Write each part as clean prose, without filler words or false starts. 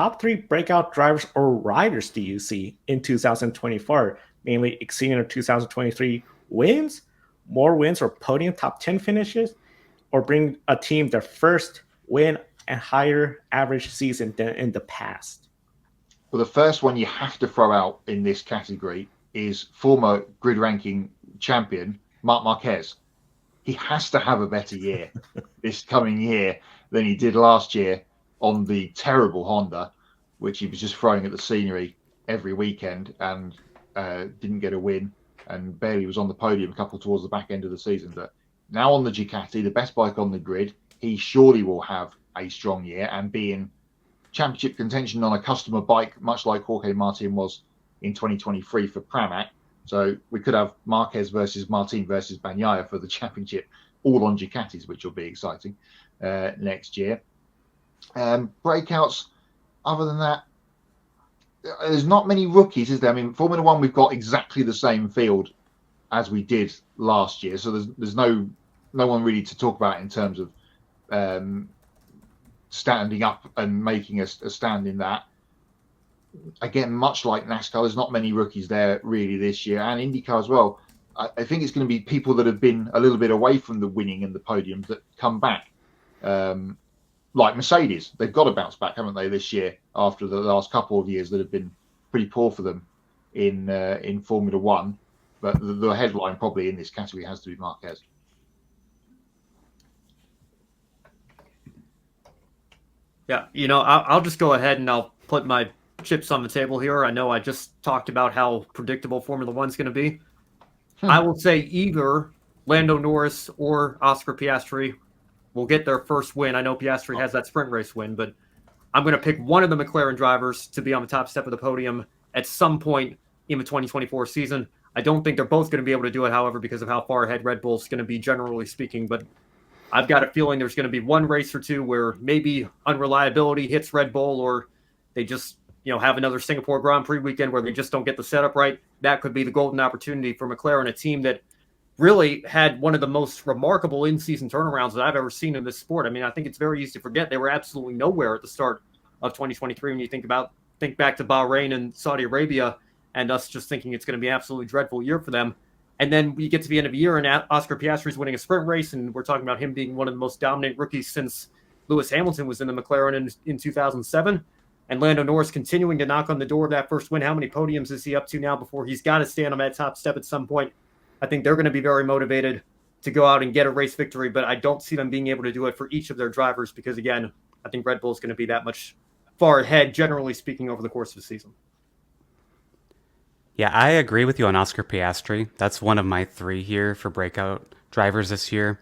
top three breakout drivers or riders do you see in 2024, mainly exceeding their 2023 wins, more wins or podium top 10 finishes, or bring a team their first win and higher average season than in the past? Well, the first one you have to throw out in this category is former grid ranking champion Marc Marquez. He has to have a better year this coming year than he did last year on the terrible Honda, which he was just throwing at the scenery every weekend and didn't get a win and barely was on the podium a couple towards the back end of the season. But now on the Ducati, the best bike on the grid, he surely will have a strong year and be in championship contention on a customer bike, much like Jorge Martin was in 2023 for Pramac. So we could have Marquez versus Martin versus Bagnaia for the championship, all on Ducatis, which will be exciting next year. Breakouts, other than that, there's not many rookies, is there? I mean, Formula One, we've got exactly the same field as we did last year, so there's no one really to talk about in terms of standing up and making a stand in that. Again, much like NASCAR, there's not many rookies there really this year, and IndyCar as well. I think it's going to be people that have been a little bit away from the winning and the podiums that come back. Like Mercedes, they've got to bounce back, haven't they, this year after the last couple of years that have been pretty poor for them in Formula One. But the headline probably in this category has to be Marquez. Yeah, I'll just go ahead and I'll put my chips on the table here. I know I just talked about how predictable Formula One's going to be. I will say either Lando Norris or Oscar Piastri will get their first win. I know Piastri has that sprint race win, but I'm going to pick one of the McLaren drivers to be on the top step of the podium at some point in the 2024 season. I don't think they're both going to be able to do it, however, because of how far ahead Red Bull's going to be, generally speaking. But I've got a feeling there's going to be one race or two where maybe unreliability hits Red Bull, or they just have another Singapore Grand Prix weekend where they just don't get the setup right. That could be the golden opportunity for McLaren, a team that really had one of the most remarkable in-season turnarounds that I've ever seen in this sport. I mean, I think it's very easy to forget they were absolutely nowhere at the start of 2023 when you think back to Bahrain and Saudi Arabia and us just thinking it's going to be an absolutely dreadful year for them. And then we get to the end of the year and Oscar Piastri's winning a sprint race, and we're talking about him being one of the most dominant rookies since Lewis Hamilton was in the McLaren in 2007. And Lando Norris continuing to knock on the door of that first win. How many podiums is he up to now before he's got to stand on that top step at some point? I think they're going to be very motivated to go out and get a race victory, but I don't see them being able to do it for each of their drivers because, again, I think Red Bull is going to be that much far ahead, generally speaking, over the course of the season. Yeah, I agree with you on Oscar Piastri. That's one of my three here for breakout drivers this year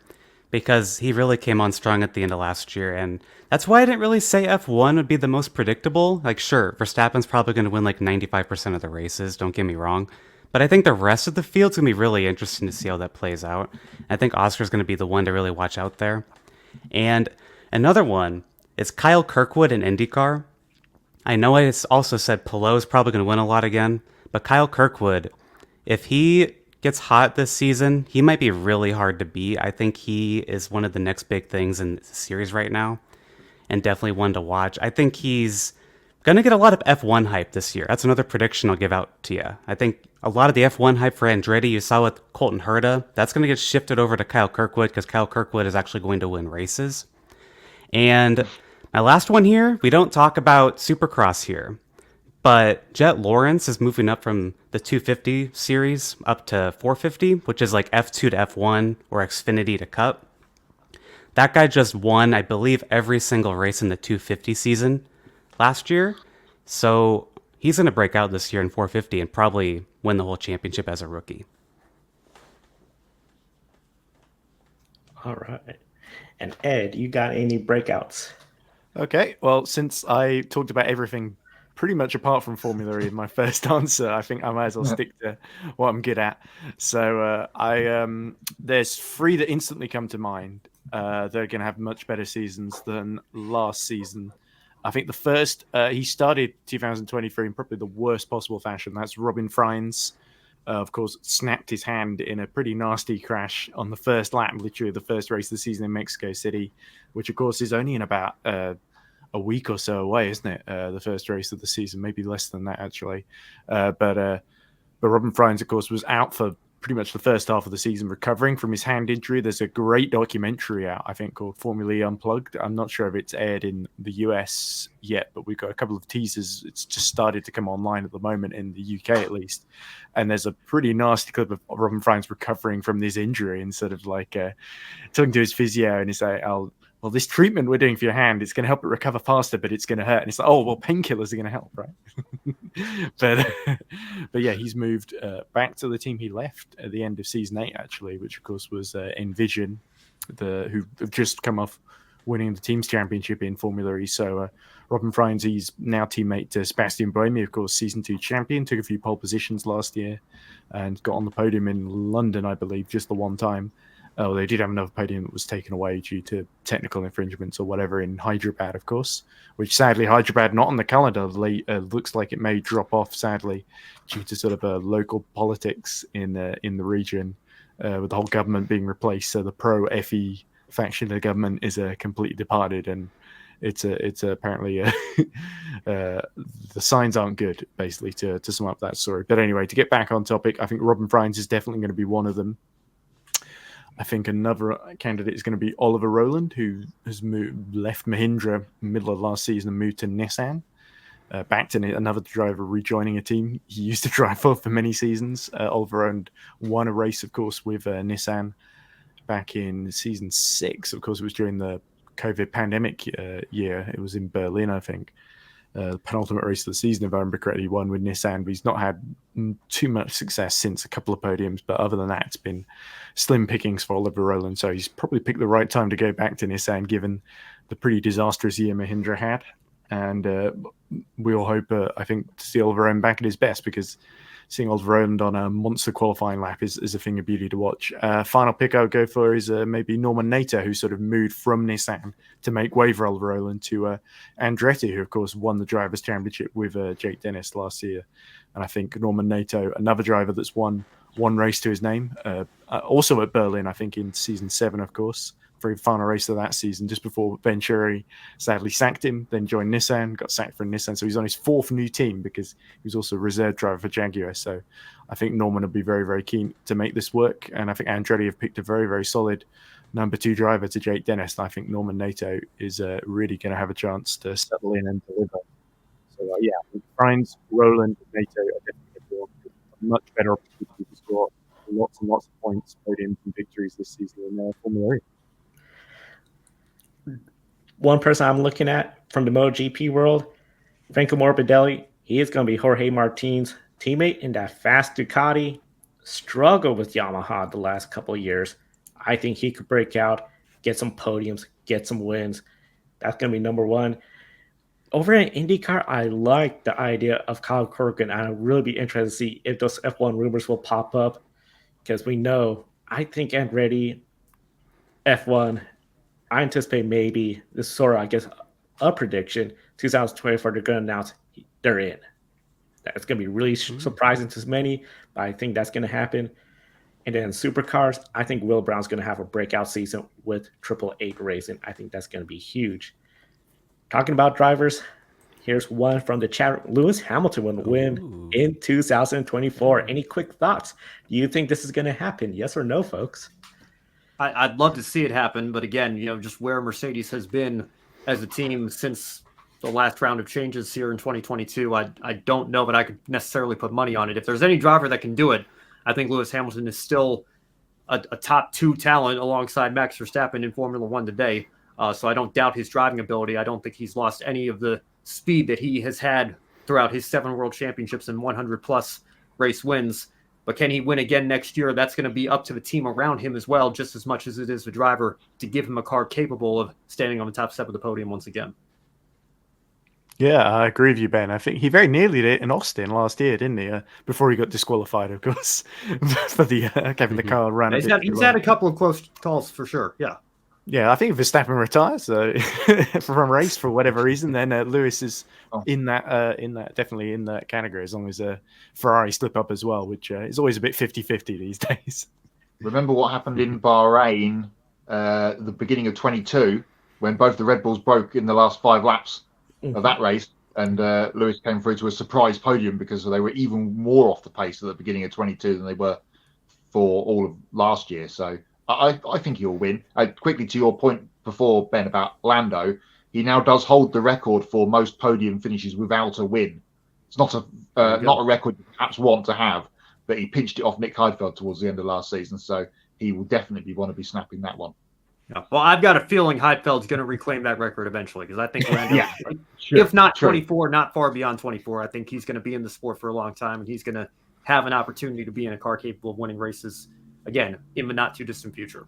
because he really came on strong at the end of last year. And that's why I didn't really say F1 would be the most predictable. Like, sure, Verstappen's probably going to win like 95% of the races, don't get me wrong. But I think the rest of the field's going to be really interesting to see how that plays out. I think Oscar's going to be the one to really watch out there. And another one is Kyle Kirkwood in IndyCar. I know I also said Pelot's probably going to win a lot again, but Kyle Kirkwood, if he gets hot this season, he might be really hard to beat. I think he is one of the next big things in the series right now, and definitely one to watch. I think he's going to get a lot of F1 hype this year. That's another prediction I'll give out to you. I think a lot of the F1 hype for Andretti, you saw with Colton Herta, that's going to get shifted over to Kyle Kirkwood because Kyle Kirkwood is actually going to win races. And my last one here, we don't talk about Supercross here, but Jet Lawrence is moving up from the 250 series up to 450, which is like F2 to F1 or Xfinity to Cup. That guy just won, I believe, every single race in the 250 season last year. So he's going to break out this year in 450 and probably win the whole championship as a rookie. All right. And Ed, you got any breakouts? Okay, well, since I talked about everything pretty much apart from Formula E in my first answer, I think I might as well stick to what I'm good at. So there's three that instantly come to mind. They're going to have much better seasons than last season. I think the first, he started 2023 in probably the worst possible fashion. That's Robin Freins. Of course, snapped his hand in a pretty nasty crash on the first lap, literally the first race of the season in Mexico City, which, of course, is only in about, a week or so away, isn't it? The first race of the season, maybe less than that actually. But Robin Frijns, of course, was out for pretty much the first half of the season recovering from his hand injury. There's a great documentary out, I think, called Formula E Unplugged. I'm not sure if it's aired in the US yet, but we've got a couple of teasers. It's just started to come online at the moment in the UK, at least. And there's a pretty nasty clip of Robin Frijns recovering from this injury and sort of like talking to his physio, and he's like, well, this treatment we're doing for your hand, it's going to help it recover faster, but it's going to hurt. And it's like, oh, well, painkillers are going to help, right? but yeah, he's moved back to the team he left at the end of season 8, actually, which of course was Envision, who have just come off winning the team's championship in Formula E. So Robin Frijns, he's now teammate to Sebastian Buemi, of course, season 2 champion, took a few pole positions last year and got on the podium in London, I believe, just the one time. Oh, they did have another podium that was taken away due to technical infringements or whatever in Hyderabad, of course, which sadly Hyderabad not on the calendar. Looks like it may drop off, sadly, due to sort of local politics in the region, with the whole government being replaced. So the pro-FE faction of the government is completely departed, and it's apparently the signs aren't good, basically, to sum up that story. But anyway, to get back on topic, I think Robin Frijns is definitely going to be one of them. I think another candidate is going to be Oliver Rowland, who has left Mahindra middle of last season and moved to Nissan. Back to another driver rejoining a team he used to drive for many seasons. Oliver Rowland won a race, of course, with Nissan back in season 6. Of course, it was during the COVID pandemic year. It was in Berlin, I think. Penultimate race of the season, if I remember correctly, he won with Nissan, but he's not had too much success since, a couple of podiums. But other than that, it's been slim pickings for Oliver Rowland. So he's probably picked the right time to go back to Nissan, given the pretty disastrous year Mahindra had. And we all hope, I think, to see Oliver Rowland back at his best, because seeing Oliver Rowland on a monster qualifying lap is a thing of beauty to watch. Final pick I would go for is maybe Norman Nato, who sort of moved from Nissan to make way for Oliver Rowland, to Andretti, who, of course, won the Drivers' Championship with Jake Dennis last year. And I think Norman Nato, another driver that's won one race to his name, also at Berlin, I think, in season 7, of course, for the final race of that season, just before Venturi sadly sacked him, then joined Nissan, got sacked from Nissan. So he's on his 4th new team, because he was also a reserve driver for Jaguar. So I think Norman will be very, very keen to make this work. And I think Andretti have picked a very, very solid number 2 driver to Jake Dennis. And I think Norman Nato is really going to have a chance to settle in and deliver. So yeah, Frijns, Rowland, and Nato are definitely going to a much better opportunity to score lots and lots of points, podiums and victories this season in Formula E. One person I'm looking at from the MotoGP world, Franco Morbidelli, he is going to be Jorge Martin's teammate in that fast Ducati. Struggled with Yamaha the last couple of years. I think he could break out, get some podiums, get some wins. That's going to be number 1. Over in IndyCar, I like the idea of Kyle Corkin. I'll really be interested to see if those F1 rumors will pop up, because we know, I think Andretti, F1, I anticipate maybe this is sort of, I guess, a prediction. 2024, they're going to announce they're in. That's going to be really surprising to many, but I think that's going to happen. And then supercars, I think Will Brown's going to have a breakout season with Triple Eight Racing. I think that's going to be huge. Talking about drivers, here's one from the chat. Lewis Hamilton will win in 2024. Any quick thoughts? Do you think this is going to happen? Yes or no, folks? I'd love to see it happen, but again, just where Mercedes has been as a team since the last round of changes here in 2022, I don't know that I could necessarily put money on it. If there's any driver that can do it, I think Lewis Hamilton is still a top 2 talent alongside Max Verstappen in Formula 1 today. So I don't doubt his driving ability. I don't think he's lost any of the speed that he has had throughout his 7 world championships and 100-plus race wins. But can he win again next year? That's going to be up to the team around him as well, just as much as it is the driver, to give him a car capable of standing on the top step of the podium once again. Yeah, I agree with you, Ben. I think he very nearly did it in Austin last year, didn't he? Before he got disqualified, of course, for the having the car run. He's had a couple of close calls for sure. Yeah. Yeah, I think if Verstappen retires from a race for whatever reason, then Lewis is in that definitely in that category, as long as Ferrari slip up as well, which is always a bit 50-50 these days. Remember what happened in Bahrain, the beginning of 22? when both the Red Bulls broke in the last 5 laps Mhm. of that race, and Lewis came through to a surprise podium because they were even more off the pace at the beginning of 22 than they were for all of last year. So I think he'll win. Quickly to your point before, Ben, about Lando, he now does hold the record for most podium finishes without a win. It's not a record you perhaps want to have, but he pinched it off Nick Heidfeld towards the end of last season. So he will definitely want to be snapping that one. Yeah. Well, I've got a feeling Heidfeld's going to reclaim that record eventually because I think Lando, Yeah, sure, if not true. 24, not far beyond 24, I think he's going to be in the sport for a long time, and he's going to have an opportunity to be in a car capable of winning races again in the not too distant future.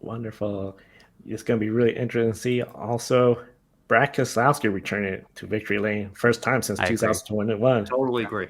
Wonderful. It's going to be really interesting to see. Also, Brad Keselowski returning to victory lane, first time since I agree. 2021. Totally agree.